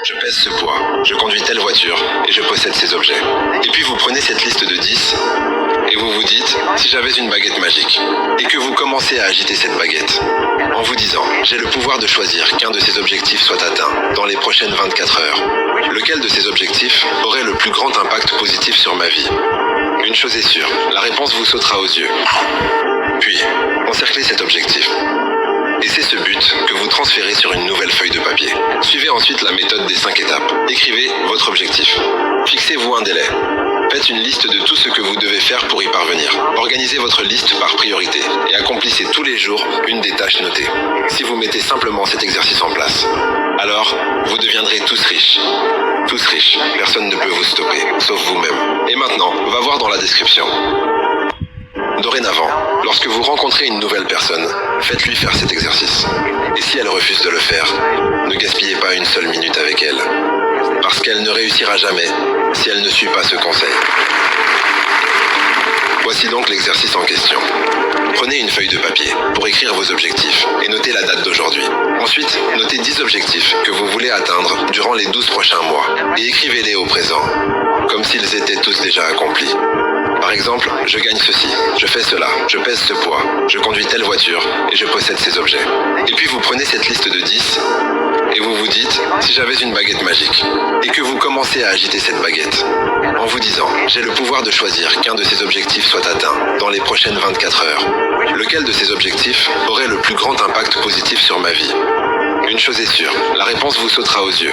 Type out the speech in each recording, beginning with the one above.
je pèse ce poids, je conduis telle voiture et je possède ces objets. Et puis vous prenez cette liste de 10 et vous vous dites, si j'avais une baguette magique, et que vous commencez à agiter cette baguette, en vous disant, j'ai le pouvoir de choisir qu'un de ces objectifs soit atteint dans les prochaines 24 heures. Lequel de ces objectifs aurait le plus grand impact positif sur ma vie? Une chose est sûre, la réponse vous sautera aux yeux. Puis, encerclez cet objectif. Et c'est ce but que vous transférez sur une nouvelle feuille de papier. Suivez ensuite la méthode des 5 étapes. Écrivez votre objectif. Fixez-vous un délai. Faites une liste de tout ce que vous devez faire pour y parvenir. Organisez votre liste par priorité et accomplissez tous les jours une des tâches notées. Si vous mettez simplement cet exercice en place, alors vous deviendrez tous riches. Tous riches. Personne ne peut vous stopper, sauf vous-même. Et maintenant, va voir dans la description. Dorénavant, lorsque vous rencontrez une nouvelle personne, faites-lui faire cet exercice. Et si elle refuse de le faire, ne gaspillez pas une seule minute avec elle. Parce qu'elle ne réussira jamais si elle ne suit pas ce conseil. Voici donc l'exercice en question. Prenez une feuille de papier pour écrire vos objectifs et notez la date d'aujourd'hui. Ensuite, notez 10 objectifs que vous voulez atteindre durant les 12 prochains mois et écrivez-les au présent, comme s'ils étaient tous déjà accomplis. Par exemple, je gagne ceci, je fais cela, je pèse ce poids, je conduis telle voiture et je possède ces objets. Et puis vous prenez cette liste de 10 et vous vous dites, si j'avais une baguette magique, et que vous commencez à agiter cette baguette, en vous disant, j'ai le pouvoir de choisir qu'un de ces objectifs soit atteint dans les prochaines 24 heures. Lequel de ces objectifs aurait le plus grand impact positif sur ma vie? Une chose est sûre, la réponse vous sautera aux yeux.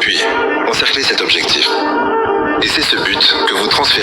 Puis, encerclez cet objectif. Et c'est ce but que vous transférez